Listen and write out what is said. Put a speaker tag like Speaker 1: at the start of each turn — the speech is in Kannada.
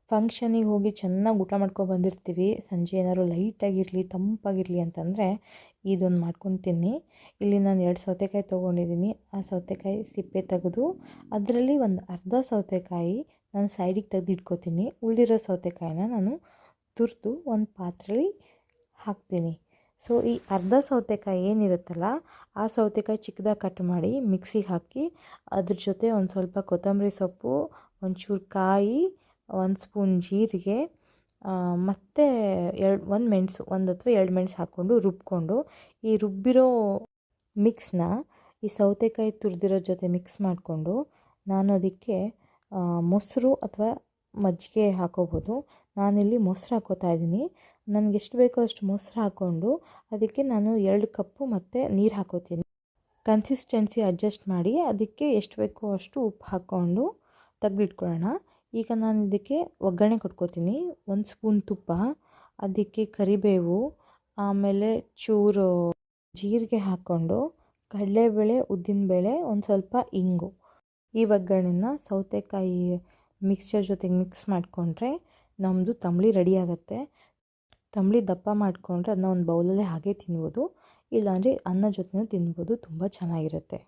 Speaker 1: ಫಂಕ್ಷನಿಗೆ ಹೋಗಿ ಚೆನ್ನಾಗಿ ಊಟ ಮಾಡ್ಕೊಂಡು ಬಂದಿರ್ತೀವಿ, ಸಂಜೆ ಏನಾದ್ರು ಲೈಟಾಗಿರಲಿ ತಂಪಾಗಿರಲಿ ಅಂತಂದರೆ ಇದೊಂದು ಮಾಡ್ಕೊಂಡು ತಿನ್ನಿ. ಇಲ್ಲಿ ನಾನು 2 ಸೌತೆಕಾಯಿ ತೊಗೊಂಡಿದ್ದೀನಿ. ಆ ಸೌತೆಕಾಯಿ ಸಿಪ್ಪೆ ತೆಗೆದು ಅದರಲ್ಲಿ ಒಂದು ಅರ್ಧ ಸೌತೆಕಾಯಿ ನಾನು ಸೈಡಿಗೆ ತೆಗೆದು ಇಟ್ಕೋತೀನಿ. ಉಳಿದಿರೋ ಸೌತೆಕಾಯಿನ ನಾನು ತುರಿದು ಒಂದು ಪಾತ್ರೆಯಲ್ಲಿ ಹಾಕ್ತೀನಿ. ಸೊ ಈ ಅರ್ಧ ಸೌತೆಕಾಯಿ ಏನಿರುತ್ತಲ್ಲ, ಆ ಸೌತೆಕಾಯಿ ಚಿಕ್ಕದಾಗಿ ಕಟ್ ಮಾಡಿ ಮಿಕ್ಸಿಗೆ ಹಾಕಿ ಅದ್ರ ಜೊತೆ ಒಂದು ಸ್ವಲ್ಪ ಕೊತ್ತಂಬರಿ ಸೊಪ್ಪು, ಒಂಚೂರು ಕಾಯಿ, 1 ಸ್ಪೂನ್ ಜೀರಿಗೆ ಮತ್ತು ಒಂದು ಮೆಣಸು, 1 ಅಥವಾ 2 ಮೆಣಸು ಹಾಕ್ಕೊಂಡು ರುಬ್ಕೊಂಡು ಈ ರುಬ್ಬಿರೋ ಮಿಕ್ಸ್ನ ಈ ಸೌತೆಕಾಯಿ ತುರಿದಿರೋ ಜೊತೆ ಮಿಕ್ಸ್ ಮಾಡಿಕೊಂಡು ನಾನು ಅದಕ್ಕೆ ಮೊಸರು ಅಥವಾ ಮಜ್ಜಿಗೆ ಹಾಕೋಬೋದು. ನಾನಿಲ್ಲಿ ಮೊಸರು ಹಾಕೋತಾ ಇದ್ದೀನಿ. ನನಗೆ ಎಷ್ಟು ಬೇಕೋ ಅಷ್ಟು ಮೊಸರು ಹಾಕ್ಕೊಂಡು ಅದಕ್ಕೆ ನಾನು 2 ಕಪ್ಪು ಮತ್ತು ನೀರು ಹಾಕೋತೀನಿ. ಕನ್ಸಿಸ್ಟೆನ್ಸಿ ಅಡ್ಜಸ್ಟ್ ಮಾಡಿ ಅದಕ್ಕೆ ಎಷ್ಟು ಬೇಕೋ ಅಷ್ಟು ಉಪ್ಪು ಹಾಕ್ಕೊಂಡು ತೆಗೆದಿಟ್ಕೊಳ್ಳೋಣ. ಈಗ ನಾನು ಇದಕ್ಕೆ ಒಗ್ಗರಣೆ ಕೊಟ್ಕೋತೀನಿ. 1 ಸ್ಪೂನ್ ತುಪ್ಪ, ಅದಕ್ಕೆ ಕರಿಬೇವು, ಆಮೇಲೆ ಚೂರು ಜೀರಿಗೆ ಹಾಕ್ಕೊಂಡು ಕಡಲೆಬೇಳೆ, ಉದ್ದಿನಬೇಳೆ, ಒಂದು ಸ್ವಲ್ಪ ಇಂಗು, ಈ ಒಗ್ಗರಣೆನ ಸೌತೆಕಾಯಿ ಮಿಕ್ಸ್ಚರ್ ಜೊತೆಗೆ ಮಿಕ್ಸ್ ಮಾಡಿಕೊಂಡ್ರೆ ನಮ್ಮದು ತಂಬುಳಿ ರೆಡಿ ಆಗುತ್ತೆ. ತಂಬುಳಿ ದಪ್ಪ ಮಾಡಿಕೊಂಡ್ರೆ ಅದನ್ನ ಒಂದು ಬೌಲಲ್ಲೇ ಹಾಗೆ ತಿನ್ಬೋದು, ಇಲ್ಲಾಂದರೆ ಅನ್ನ ಜೊತೆನೂ ತಿನ್ಬೋದು. ತುಂಬ ಚೆನ್ನಾಗಿರುತ್ತೆ.